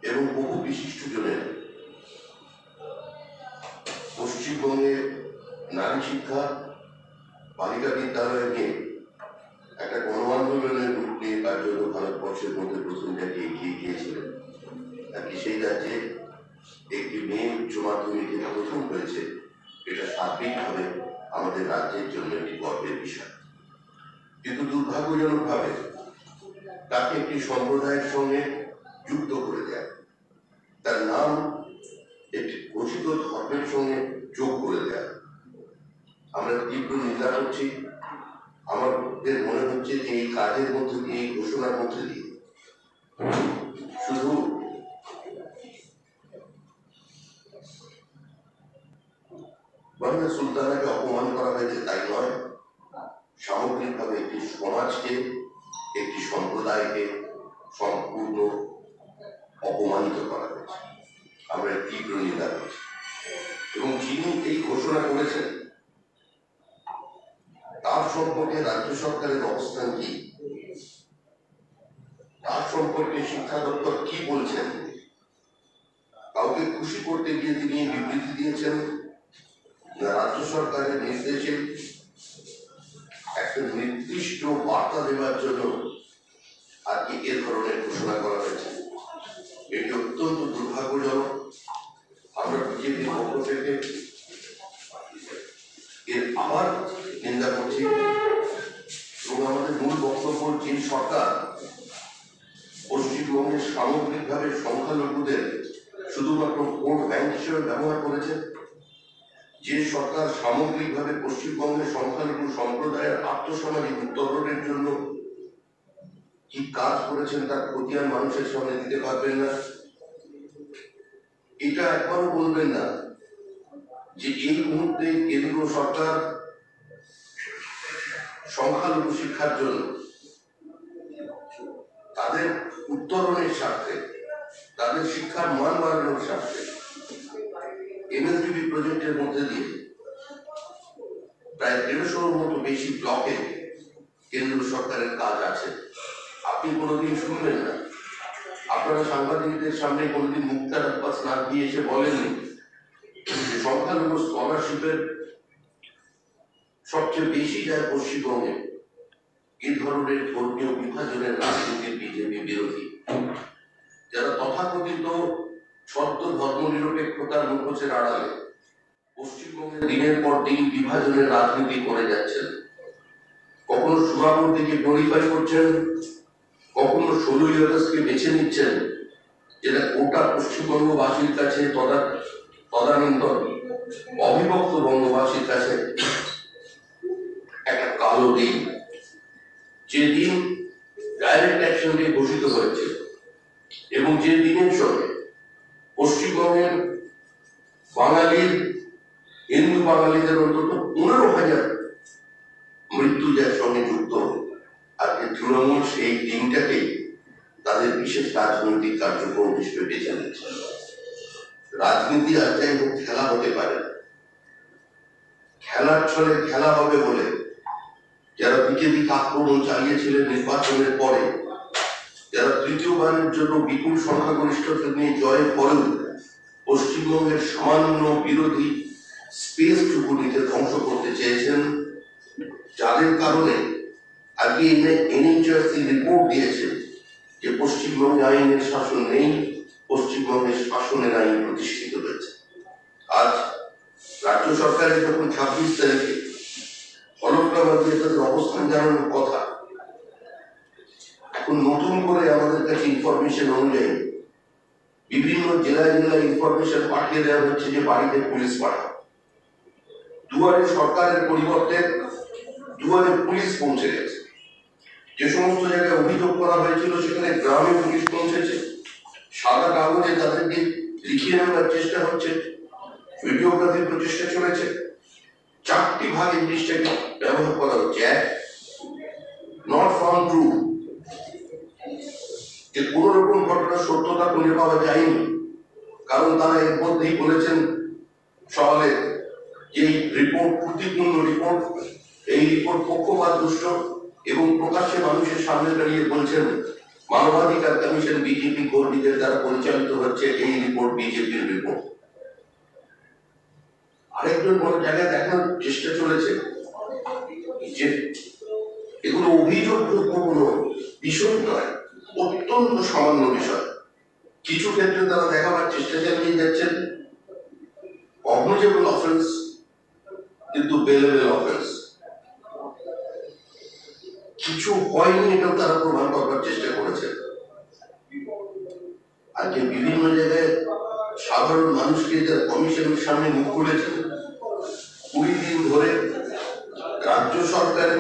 এবং বহু বিশিষ্টজনের পশ্চিমবঙ্গে নারী শিক্ষা বালিকা বিদ্যালয় নিয়ে একটা গণ আন্দোলনের রূপ নিয়ে তার জন্য ভারতবর্ষের মধ্যে প্রথম জায়গায় এগিয়ে গিয়েছিলেন। নাকি সেই রাজ্যে একটি মেয়ে উচ্চ মাধ্যমিকে প্রথম হয়েছে, এটা সার্বিকভাবে আমাদের রাজ্যের জন্য একটি গর্বের বিষয়। কিন্তু দুর্ভাগ্যজনকভাবে তাকে একটি সম্প্রদায়ের সঙ্গে যুক্ত করে দেয়, তার নাম একটি ঘোষিত ধর্মের সঙ্গে যোগ করে দেয়। আমরা তীব্র নিন্দা করছি। আমাদের মনে হচ্ছে যে এই কাজের মধ্যে দিয়ে, এই ঘোষণার মধ্যে দিয়ে শুধু বাংলা সুলতানাকে অপমান করা হয়েছে তাই নয়, সামগ্রিকভাবে একটি সমাজকে, একটি সম্প্রদায়কে সম্পূর্ণ অপমানিত করা হয়েছে। আমরা তীব্র নিন্দা করছি। এবং যিনি এই ঘোষণা করেছেন তার সম্পর্কে রাজ্য সরকারের অবস্থান কি, তার সম্পর্কে শিক্ষা দপ্তর কি বলছেন? কাউকে খুশি করতে গিয়ে তিনি বিবৃতি দিয়েছেন না রাজ্য সরকারের নির্দেশে একটা নির্দিষ্ট বার্তা দেওয়ার জন্য আজকে এ ধরনের ঘোষণা করা হয়েছে? এটি অত্যন্ত দুর্ভাগ্যজনক। আমরা বিজেপির পক্ষ থেকে এর আবার নিন্দা করছি এবং আমাদের মূল বক্তব্য, যে সরকার পশ্চিমবঙ্গের সামগ্রিকভাবে সংখ্যালঘুদের শুধুমাত্র ভোট ব্যাংক হিসেবে ব্যবহার করেছে, যে সরকার সামগ্রিকভাবে পশ্চিমবঙ্গের সংখ্যালঘু সম্প্রদায়ের আত্মসামাজিক উত্তরণের জন্য কি কাজ করেছেন তার খতিয়ান মানুষের সামনে দিতে পারবেন না। এটা একবারও বলবেন না যে এই মুহূর্তে কেন্দ্র সরকার সংখ্যালঘু শিক্ষার জন্য তাদের উত্তরণের স্বার্থে, তাদের শিক্ষার মান বাড়ানোর স্বার্থে এমএসডিবি প্রজেক্টের মধ্যে দিয়ে প্রায় 150-র মতো বেশি ব্লকে কেন্দ্র সরকারের কাজ আছে। আপনি কোনোদিন শুনবেন না, আপনারা সাংবাদিকদের সামনে কোনোদিন মুক্তার আব্বাস না দিয়ে এসে বলেননি যে সংখ্যালঘু স্কলারশিপের সবচেয়ে বেশি যায় পশ্চিমবঙ্গে। এই ধরনের ধর্মীয় বিভাজনের রাজনীতির বিজেপি বিরোধী, যারা তথাকথিত সত্য ধর্মনিরপেক্ষতার মুখোশের আড়ালে পশ্চিমবঙ্গে দিনের পর দিন বিভাজনের রাজনীতি করে যাচ্ছেন। কখনো সুভাবর্তীকে গ্লোরিফাই করছেন, কখনো 16ই আগস্টকে বেছে নিচ্ছেন, যেটা গোটা পশ্চিমবঙ্গবাসীর কাছে তদানীন্তন অবিভক্ত বঙ্গবাসীর কাছে একটা কালো দিন, যে দিন ডাইরেক্ট অ্যাকশন ডে ঘোষিত হয়েছে এবং যে দিনের সঙ্গে পশ্চিমবঙ্গের হিন্দু বাঙালিদের অন্তত 15,000 মৃত্যু যার সঙ্গে যুক্ত। আজকে তৃণমূল সেই দিনটাকে তাদের বিশেষ রাজনৈতিক কার্যক্রম হিসেবে বেছে নিচ্ছে। রাজনীতি আর যাই হোক খেলা হতে পারে, খেলার ছলে খেলা হবে বলে যারা বিজেপিকে আক্রমণ চালিয়েছিলেন নির্বাচনের পরে, যারা তৃতীয়বারের জন্য বিপুল সংখ্যাগরিষ্ঠতা নিয়ে জয়ের পরেও পশ্চিমবঙ্গের সামান্য বিরোধী স্পেসটুকু নিতে ধ্বংস করতে চেয়েছেন, যাদের কারণে আজকে এনএইচআরসি রিপোর্ট দিয়েছে যে পশ্চিমবঙ্গে আইনের শাসন নেই, পশ্চিমবঙ্গের শাসনের আইন প্রতিষ্ঠিত হয়েছে। আজ রাজ্য সরকারের যখন 26 তারিখে হলফনামা দিয়ে তাদের অবস্থান জানানোর কথা, এখন নতুন করে আমাদের কাছে ইনফরমেশন অনুযায়ী বিভিন্ন জেলায় জেলায় ইনফরমেশন পাঠিয়ে দেওয়া হচ্ছে যে বাড়িতে পুলিশ পাঠাও। দুয়ারে সরকারের পরিবর্তে দুয়ারে পুলিশ পৌঁছে গেছে। যে সমস্ত জায়গায় অভিযোগ করা হয়েছিল সেখানে গ্রামে পুলিশ পৌঁছেছে, সাদা কাগজে তাদেরকে লিখিয়ে নেওয়ার চেষ্টা হচ্ছে, ভিডিওগ্রাফির প্রচেষ্টা চলেছে। 4টি ভাগে জিনিসটাকে ব্যবহার করা হচ্ছে। এক, নট ফাউন্ড ট্রু, যে কোন রকম ঘটনার সত্যতা খুঁজে পাওয়া যায়নি, কারণ তারা এর মধ্যেই বলেছেন সকালে এই রিপোর্ট ত্রুটিপূর্ণ রিপোর্ট, এই রিপোর্ট পক্ষপাতদুষ্ট এবং প্রকাশ্যে মানুষের সামনে দাঁড়িয়ে বলছেন মানবাধিকার কমিশন বিজেপি কর্মীদের দ্বারা পরিচালিত হচ্ছে, এই রিপোর্ট বিজেপির রিপোর্ট। আরেকজন বড় জায়গায় দেখার চেষ্টা চলেছে যে এগুলো অভিযোগযোগ্য কোনো বিষয় নয়, অত্যন্ত সামান্য বিষয়। কিছু ক্ষেত্রে তারা দেখাবার চেষ্টা চালিয়ে যাচ্ছেন কগনিজেবল অফেন্স, কিন্তু বেলেবল অফেন্স। কিছু হয়নি এটাও তারা প্রমাণ করবার চেষ্টা করেছেন। আজকে বিভিন্ন জায়গায় সাধারণ মানুষকে যারা কমিশনের সামনে মুখ খুলেছেন, 20 দিন ধরে রাজ্য সরকারের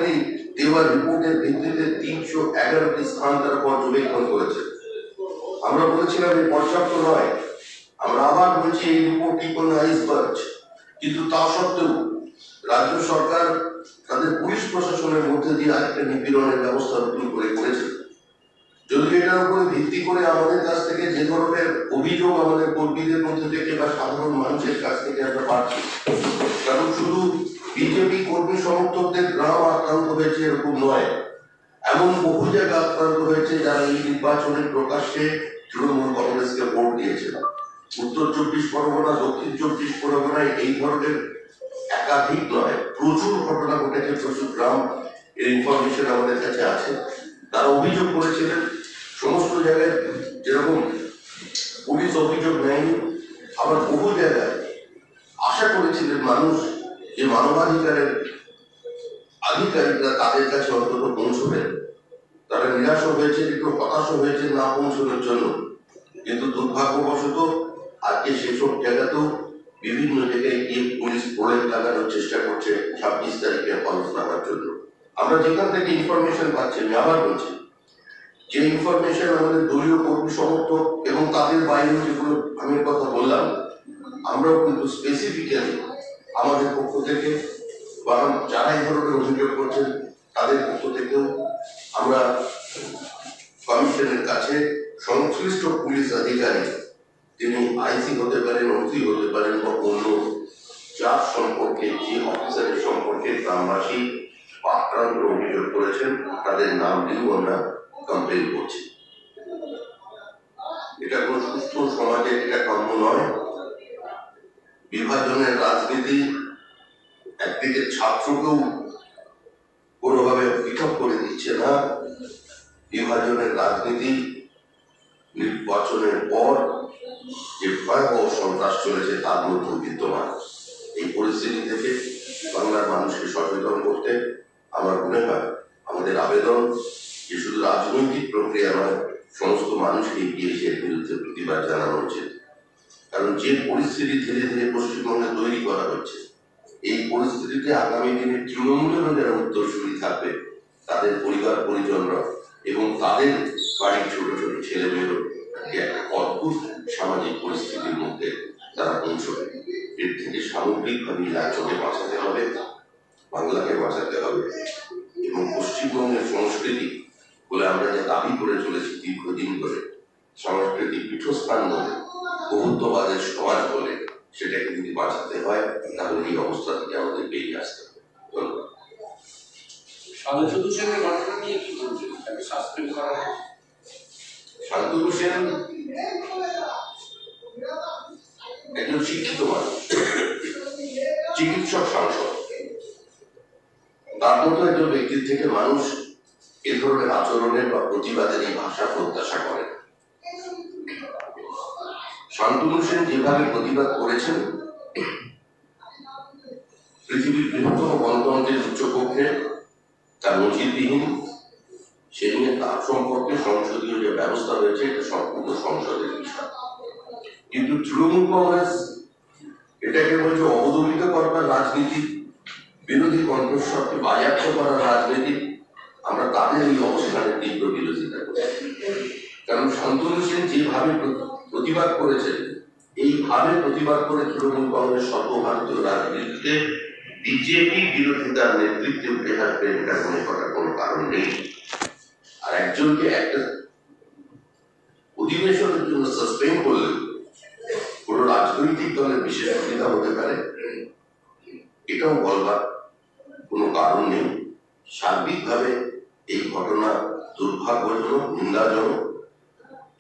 দেওয়া রিপোর্টের ভিত্তিতে 311টি স্থান তারা পর্যবেক্ষণ করেছে। আমরা বলেছিলাম এই পর্যাপ্ত নয়, আমরা আবার বলছি এই রিপোর্টটি কোনো আইসবার্গ, কিন্তু তা সত্ত্বেও রাজ্য সরকার তাদের পুলিশ প্রশাসনের মধ্যে দিয়ে আরেকটা নিপীড়নের ব্যবস্থা নতুন করে করেছে। যদি এটার উপরে ভিত্তি করে আমাদের কাছ থেকে যে ধরনের অভিযোগ আমাদের কর্মীদের মধ্যে থেকে বা সাধারণ মানুষের কাছ থেকে আমরা পাচ্ছি, কারণ শুধু বিজেপি কর্মী সমর্থকদের গ্রাম আক্রান্ত হয়েছে এরকম নয়, এমন বহু জায়গা আক্রান্ত হয়েছে যারা এই নির্বাচনে প্রকাশ্যে তৃণমূল কংগ্রেসকে ভোট দিয়েছে। উত্তর 24 পরগনা, দক্ষিণ 24 পরগনায় এই ধরনের একাধিক নয়, প্রচুর ঘটনা ঘটেছে, প্রচুর গ্রাম, এর ইনফরমেশন আমাদের কাছে আছে। তারা অভিযোগ করেছিলেন সমস্ত জায়গায় যেরকম পুলিশ অভিযোগ নেয়নি, আবার বহু জায়গায় আশা করেছিলেন মানুষ যে মানবাধিকারের আধিকারিকরা তাদের কাছে অন্তত পৌঁছবেন। তারা নিরাশ হয়েছে, একটু হতাশ হয়েছে না পৌঁছানোর জন্য, কিন্তু দুর্ভাগ্যবশত আজকে সেসব জায়গাতেও বিভিন্ন জায়গায় গিয়ে পুলিশ প্রলেপ লাগানোর চেষ্টা করছে 26 তারিখে ফলস লাগার জন্য। আমরা যেখান থেকে ইনফরমেশন পাচ্ছি, আমি আবার বলছি, যে ইনফরমেশন আমাদের দলীয় কর্মী সমর্থক এবং তাদের বাইরে যেগুলো আমি কথা বললাম, আমরাও কিন্তু স্পেসিফিক্যালি আমাদের পক্ষ থেকে বা যারা এই ধরনের অভিযোগ করছেন তাদের পক্ষ থেকেও আমরা কমিশনের কাছে সংশ্লিষ্ট পুলিশ আধিকারিক, তিনি আইসি হতে পারেন, ওসি হতে পারেন বা অন্য, যার সম্পর্কে যে অফিসারের সম্পর্কে গ্রামবাসী বা আক্রান্ত অভিযোগ করেছেন তাদের নাম দিয়েও আমরা কমপ্লেন করছি। এটা কোন সুস্থ সমাজে এটা কাম্য নয়। বিভাজনের রাজনীতি একদিকে ছাত্রকেও কোনোভাবে পৃথক করে দিচ্ছে না, বিভাজনের রাজনীতি নির্বাচনের পর যে ভয়াবহ সন্ত্রাস চলেছে তার মধ্যে বিদ্যমান। এই পরিস্থিতি থেকে বাংলার মানুষকে সচেতন করতে আমার মনে হয় আমাদের আবেদন যে শুধু রাজনৈতিক প্রক্রিয়া নয়, সমস্ত মানুষকে এগিয়ে এসে এর বিরুদ্ধে প্রতিবাদ জানানো উচিত। কারণ যে পরিস্থিতি ধীরে ধীরে পশ্চিমবঙ্গে তৈরি করা হচ্ছে, এই পরিস্থিতিতে আগামী দিনে তৃণমূলেরও যারা উত্তরসূরি থাকবে, তাদের পরিবার পরিজনরা এবং তাদের বাড়ির ছোট ছোট ছেলে মেয়েরও একটা অদ্ভুত সামাজিক পরিস্থিতির মধ্যে তারা পৌঁছবে। এর থেকে সামগ্রিকভাবে রাজ্যকে বাঁচাতে হবে, বাংলাকে বাঁচাতে হবে এবং পশ্চিমবঙ্গের সংস্কৃতি বলে আমরা যে দাবি করে চলেছি দীর্ঘদিন ধরে, সংস্কৃতি পীঠস্থান বলে, বহুত্ববাদের সমাজ বলে, সেটাকে যদি বাঁচাতে হয় তাহলে এই অবস্থা থেকে আমাদের বেরিয়ে আসতে হবে। ধন্যবাদ। শান্তনু সেনের ঘটনা নিয়ে কি বলছেন? তাকে সাসপেন্ড করা হয়। শান্তনু সেন একজন শিক্ষিত মানুষ, চিকিৎসক, সাংসদ, তার মতো একজন ব্যক্তির থেকে মানুষ এ ধরনের আচরণের বা প্রতিবাদের এই ভাষা প্রত্যাশা করে। শান্তনু সেন যেভাবে প্রতিবাদ করেছেন, পৃথিবীর বৃহত্তম গণতন্ত্রের উচ্চকক্ষে তার নজিরবিহীন, সে নিয়ে তার সম্পর্কে সংসদীয় যে ব্যবস্থা রয়েছে এটা সম্পূর্ণ সংসদের বিষয়। কিন্তু তৃণমূল কংগ্রেস এটাকে বলছে অবদমিত করবার রাজনীতি, বিরোধী কণ্ঠস্বরকে বাজেয়াপ্ত করার রাজনীতি। আমরা তাদের এই অবস্থানের তীব্র বিরোধিতা করছি। কারণ শান্তনু সেন যেভাবে প্রতিবাদ করেছেন, এইভাবে প্রতিবাদ করে তৃণমূল কংগ্রেস সর্বভারতীয় রাজনীতিতে বিজেপি বিরোধিতার নেতৃত্বে উঠে আসবে, এটা মনে করার কোনো কারণ নেই। আর একজনকে একটা অধিবেশনের জন্য সাসপেন্ড করলে কোন রাজনৈতিক দলের বিশেষ সুবিধা হতে পারে, এটাও বলবার কোনো কারণ নেই। সার্বিকভাবে এই ঘটনা দুর্ভাগ্যজনক। লজ্জাজনক, নিন্দাজনক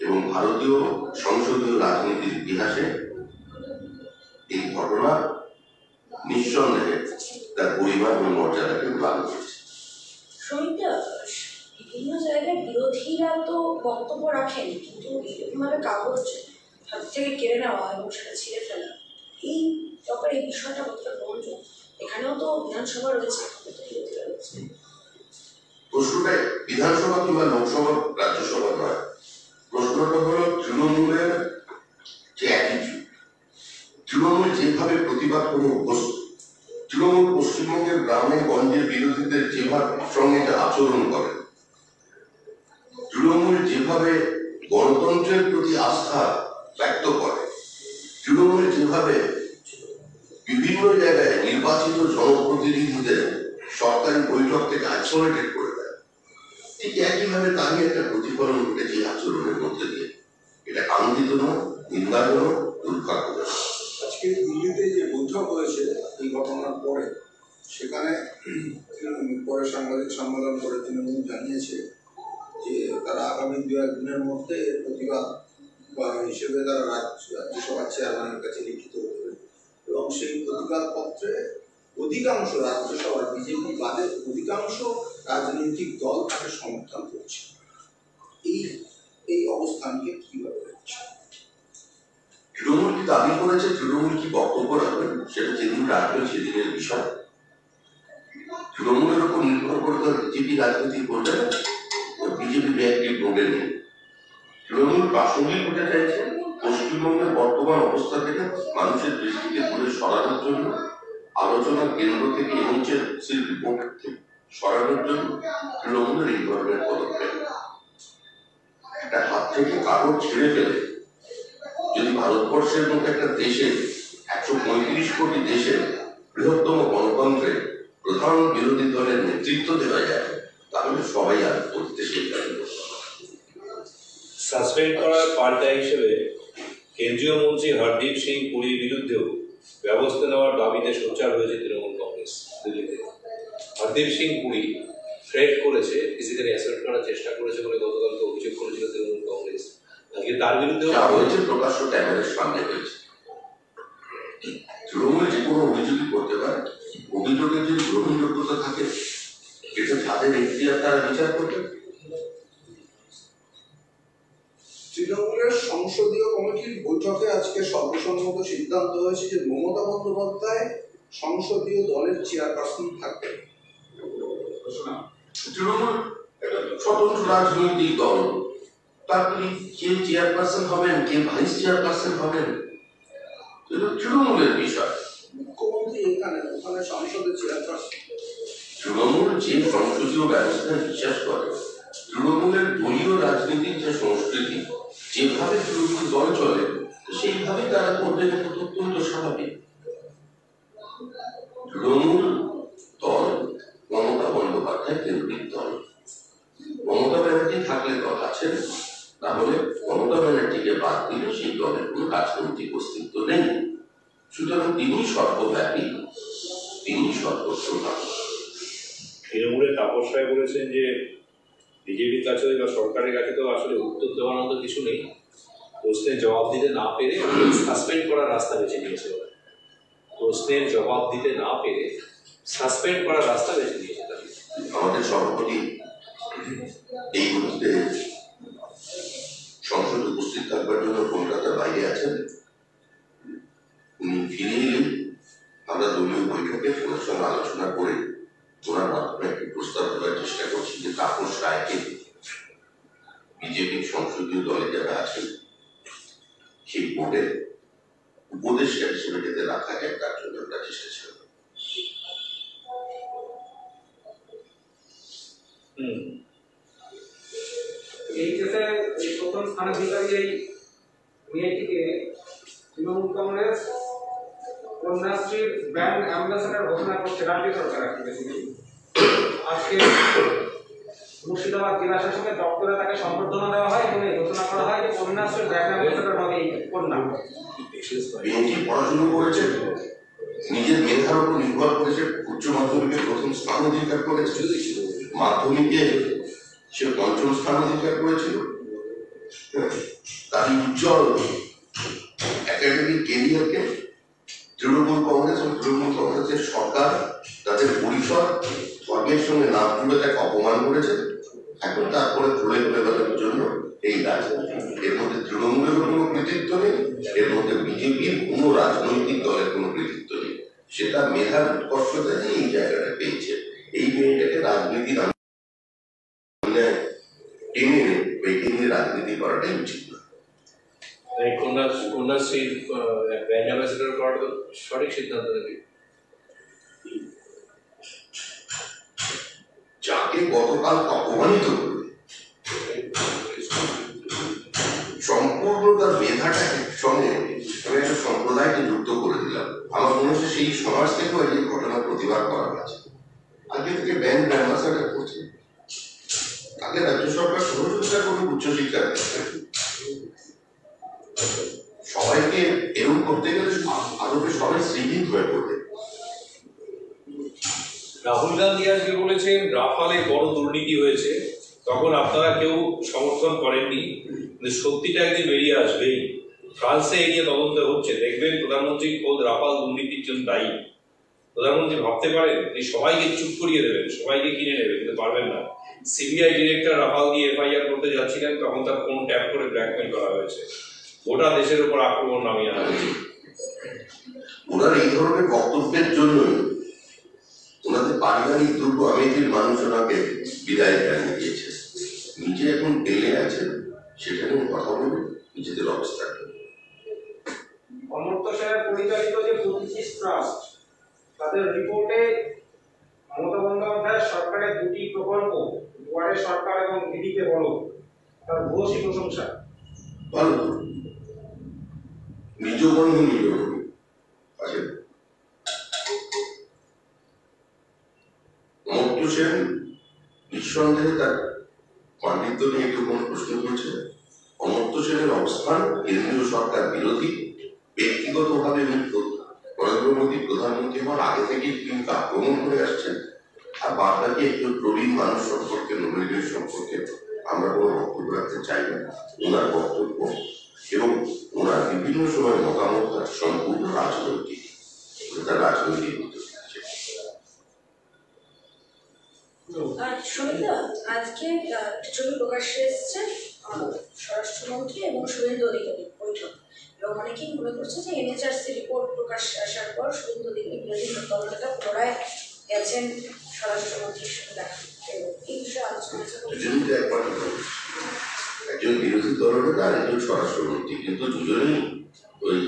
এবং ভারতীয় সংসদীয় রাজনীতির ইতিহাসে এই ঘটনা নিঃসন্দেহে তার পরিবার এবং মর্যাদাকে গ্লানি করেছে। সমিতা, বিভিন্ন জায়গায় বিরোধীরা তো বক্তব্য রাখেন, কিন্তু এরকমভাবে কাগজ হাত থেকে কেড়ে নেওয়া এবং সেটা ছিঁড়ে ফেলা, এই ব্যাপারে এই বিষয়টা কতটা গ্রহণযোগ্য? এখানেও তো বিধানসভা রয়েছে, বিরোধীরা রয়েছে। প্রশ্নটা বিধানসভা কিংবা লোকসভা, রাজ্যসভা নয়, প্রশ্নটা হলো তৃণমূলের যে অ্যাটিটিউড। তৃণমূল যেভাবে প্রতিবাদ করে অভ্যস্ত, তৃণমূল পশ্চিমবঙ্গের গ্রামে গঞ্জের বিরোধীদের যেভাবে সঙ্গে আচরণ করে, তৃণমূল যেভাবে গণতন্ত্রের প্রতি আস্থা ব্যক্ত করে, তৃণমূল যেভাবে বিভিন্ন জায়গায় নির্বাচিত জনপ্রতিনিধিদের সরকারি বৈঠক থেকে আইসোলেটেড করে দেয়, ঠিক একইভাবে তারই একটা প্রতিফলন ঘটেছে আচরণের মধ্যে দিয়ে। এটা কাঙ্ক্ষিত নয়, নিন্দাজনক, দুর্ভাগ্যজনক। আজকে দিল্লিতে যে বৈঠক হয়েছে এই ঘটনার পরে, সেখানে পরে সাংবাদিক সম্মেলন করে তৃণমূল জানিয়েছে যে তারা আগামী 2-1 দিনের মধ্যে এর প্রতিবাদ বা হিসেবে তারা রাজ্যসভার চেয়ারম্যানের কাছে লিখিত দেবে এবং সেই প্রতিবাদ পত্রে অধিকাংশ রাজ্যসভার বিজেপি বাদে অধিকাংশ রাজনৈতিক দল তাকে সমর্থন করছে। এই অবস্থানকে কিভাবে দেখছে? তৃণমূল কি দাবি করেছে, তৃণমূল কি বক্তব্য রাখবেন, সেটা যেদিন রাখবেন সেদিনের বিষয়। তৃণমূলের উপর নির্ভর করে তো বিজেপি রাজনীতি করবে না, বিজেপি ব্যাংকের নোটে নেই। তৃণমূল প্রাসঙ্গিক হতে চাইছে পশ্চিমবঙ্গের বর্তমান অবস্থা থেকে মানুষের দৃষ্টিকে দূরে সরানোর জন্য, আলোচনার কেন্দ্র থেকে এনএইচআরসির রিপোর্ট থেকে সরানোর জন্য তৃণমূলের এই ধরনের পদক্ষেপ। একটা হাত থেকে কাগজ ছেড়ে ফেলে যদি ভারতবর্ষের মতো একটা দেশে 135 কোটি দেশের বৃহত্তম গণতন্ত্রে প্রধান বিরোধী দলের নেতৃত্ব দেওয়া যায়, তাহলে সবাই আর করতে সেই কাজ। সাসপেন্ড করার পাল্টা হিসেবে কেন্দ্রীয় মন্ত্রী হরদীপ সিং পুরীর বিরুদ্ধেও ব্যবস্থা নেওয়ার দাবিতে সোচ্চার হয়েছে তৃণমূল কংগ্রেস দিল্লিতে। হরদীপ সিং পুরী থ্রেট করেছে, ফিজিক্যালি অ্যাসল্ট করার চেষ্টা করেছে বলে গতকালকে অভিযোগ করেছিল তৃণমূল কংগ্রেস। আজকে তার বিরুদ্ধেও হয়েছে প্রকাশ্য ক্যামেরার সামনে হয়েছে। তৃণমূল যে কোনো অভিযোগই করতে পারে, অভিযোগের যদি গ্রহণযোগ্যতা থাকে, এটা যাদের এখতিয়ার তারা বিচার করবে। তৃণমূলের সংসদীয় কমিটির বৈঠকে আজকে সর্বসম্মত সিদ্ধান্ত হয়েছে যে মমতা বন্দ্যোপাধ্যায় সংসদীয় দলের চেয়ারপারসন থাকবেন। তৃণমূল স্বতন্ত্র রাজনৈতিক দল, তারপরে কে চেয়ারপারসন হবেন, কে ভাইস চেয়ারপারসন হবেন, এটা তৃণমূলের বিষয়। মুখ্যমন্ত্রী ওখানে সংসদের চেয়ারপারসন। তৃণমূল যে সংসদীয় ব্যবস্থায় বিশ্বাস করে, তৃণমূলের দলীয় রাজনীতির যে সংস্কৃতি, যেভাবে তৃণমূল দল চলে, সেইভাবে তারা করবেন, এটা অত্যন্ত স্বাভাবিক। তৃণমূল দল মমতা বন্দ্যোপাধ্যায় কেন্দ্রিক দল। মমতা ব্যানার্জি থাকলে দল আছেন, তাহলে মমতা ব্যানার্জিকে বাদ দিলে সেই দলের কোনো রাজনৈতিক অস্তিত্ব নেই। সুতরাং তিনি সর্বব্যাপী, তিনি সর্বপ্রধান। তৃণমূলের তাপস রায় বলেছেন যে বিজেপির কাছে বা সরকারের কাছে তো আসলে উত্তর দেওয়ার মতো কিছু নেই, প্রশ্নের জবাব দিতে না পেরে সাসপেন্ড করার রাস্তা বেছে নিয়েছে। প্রশ্নের জবাব দিতে না পেরে সাসপেন্ড করার রাস্তা বেছে নিয়েছে। আমাদের সভাপতি এই মুহূর্তে সংসদে উপস্থিত থাকবার জন্য কলকাতার বাইরে আছেন। উনি ফিরে এলেন, আমরা দলীয় বৈঠকে ওনার সঙ্গে আলোচনা করে ওনার মাধ্যমে একটি প্রস্তাব দেওয়ার চেষ্টা করছি যে তাপস রায়কে বিজেপির সংসদীয় দলে যারা আছেন সেই বোর্ডে উপদেষ্টা হিসেবে যাতে রাখা যায়, তার জন্য আমরা চেষ্টা ছিল। এই কেসে এই প্রথম স্থানাধিকারী এই মেয়েটিকে তৃণমূল কংগ্রেস কন্যাশ্রীর ব্র্যান্ড অ্যাম্বাসেডর ঘোষণা করছে রাজ্য সরকার। আজকে মুর্শিদাবাদ জেলা শাসকের দপ্তরে তাকে সম্বর্ধনা দেওয়া হয় এবং এই ঘোষণা করা হয় যে কন্যাশ্রীর ব্র্যান্ড অ্যাম্বাসেডর হবে এই কন্যা। মেয়েটি পড়াশুনো করেছে, নিজের মেধার উপর নির্ভর করেছে, উচ্চ মাধ্যমিকে প্রথম স্থান অধিকার করেছে, মাধ্যমিকে সে পঞ্চম স্থান অধিকার করেছিল। তার উজ্জ্বল একাডেমিক কেরিয়ারকে তৃণমূল কংগ্রেস ও তৃণমূল কংগ্রেসের সরকার তাদের পরিসর ধর্মের সঙ্গে নাম জুড়ে তাকে অপমান করেছে। এখন তারপরে ধরে ধরে বেড়ানোর জন্য এই রাজনীতি, এর মধ্যে তৃণমূলের কোনো কৃতিত্ব নেই, এর মধ্যে বিজেপির কোনো রাজনৈতিক দলের কোনো কৃতিত্ব নেই। সেটা মেধার উৎকর্ষতা নিয়ে এই জায়গাটা পেয়েছে। এই মেয়েটাকে রাজনীতির টেনে বেঁকে নিয়ে রাজনীতি করাটাই উচিত না। এই কন্যাশ্রীর ব্র্যান্ড অ্যাম্বাসেডর করার তো সঠিক সিদ্ধান্ত নেবে। যাকে গতকাল অপমানিত করবে সম্পূর্ণ তার মেধাটাকে সঙ্গে আমি একটা সম্প্রদায়কে যুক্ত করে দিলাম। আমার মনে হচ্ছে সেই সমাজ থেকেও এই ঘটনার প্রতিবাদ করা হয়েছে। আগে থেকে ব্যান্ড অ্যাম্বাসেডর করছে, তাকে রাজ্য সরকার সহযোগিতা করবে উচ্চশিক্ষা সবাইকে এরকম করতে গেলে আদপে সবাই শ্রীহীন হয়ে পড়বে। রাহুল গান্ধী আজকে বলেছেন রাফালে বড় দুর্নীতি হয়েছে, তখন আপনারা কেউ সমর্থন করেননি, কিন্তু সত্যিটা একদিন বেরিয়ে আসবেই। ফ্রান্সে এই নিয়ে তদন্ত হচ্ছে, দেখবেন প্রধানমন্ত্রী খোদ রাফাল দুর্নীতির জন্য দায়ী। প্রধানমন্ত্রী ভাবতে পারেন যে সবাইকে চুপ করিয়ে দেবেন, সবাইকে কিনে নেবেন, কিন্তু পারবেন না। সিবিআই ডিরেক্টর রাফাল দিয়ে এফআইআর করতে যাচ্ছিলেন, তখন তার ফোন ট্যাপ করে ব্ল্যাকমেল করা হয়েছে। গোটা দেশের উপর আক্রমণ নামিয়ে আনা হয়েছে। ওনার এই ধরনের বক্তব্যের জন্য ওনাদের পারিবারিক দুর্গ আমেথির মানুষ ওনাকে বিদায় জানিয়ে দিয়েছে। নিজে এখন পেলে আছেন, সেটা নিয়ে কথা বলুন নিজেদের অবস্থা। অমর্ত্য সেনের পরিচালিত যে প্রতিষ্ঠিত ট্রাস্ট, তাদের রিপোর্টে মমতা বন্দ্যোপাধ্যায় সরকারের দুটি প্রকল্প দুয়ারে সরকার এবং দিদিকে বলো তার ভূয়সী প্রশংসা। ভালো নিজ বন্ধু নিজ বন্ধু আছে। অমর্ত্য সেন নিঃসন্দেহে তার পাণ্ডিত্য নিয়ে কেউ কোনো প্রশ্ন করছে। অমর্ত্য সেনের অবস্থান কেন্দ্রীয় সরকার বিরোধী, ব্যক্তিগতভাবে নরেন্দ্র মোদী প্রধানমন্ত্রী হওয়ার আগে থেকেই তিনি আক্রমণ করে আসছেন। আর বাদ বাকি একজন প্রবীণ মানুষ সম্পর্কে, নোবেলের সম্পর্কে আমরা কোনো বক্তব্য রাখতে চাই না। ওনার বক্তব্য এবং ওনার বিভিন্ন সময় মতামত সম্পূর্ণ রাজনৈতিক, তার রাজনৈতিক আর সমিতা, আজকে ছবি প্রকাশ্যে এসছে স্বরাষ্ট্রমন্ত্রী এবং শুভেন্দু অধিকারী বৈঠক, এবং অনেকেই মনে করছে যে এনএচআরসি রিপোর্ট প্রকাশ্যে আসার পর শুভেন্দু অধিকারী বিরোধী দলনেতা পুনরায় গেছেন স্বরাষ্ট্রমন্ত্রীর সাথে দেখা করতে। এই বিষয়ে আলোচনা একজন বিরোধী দলনেতা আর একজন স্বরাষ্ট্রমন্ত্রী, কিন্তু দুজনেই ওই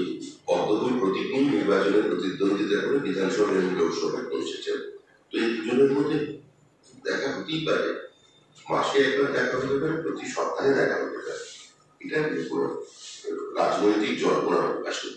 পদ্মফুল প্রতীক নিয়ে নির্বাচনের প্রতিদ্বন্দ্বিতা করে বিধানসভা এবং লোকসভায় পৌঁছেছেন। তো এই দুজনের মধ্যে দেখা হতেই পারে, মাসে একবার দেখা হতে পারে, প্রতি সপ্তাহে দেখা হতে পারে। এটা কোনো রাজনৈতিক জল্পনা আসে।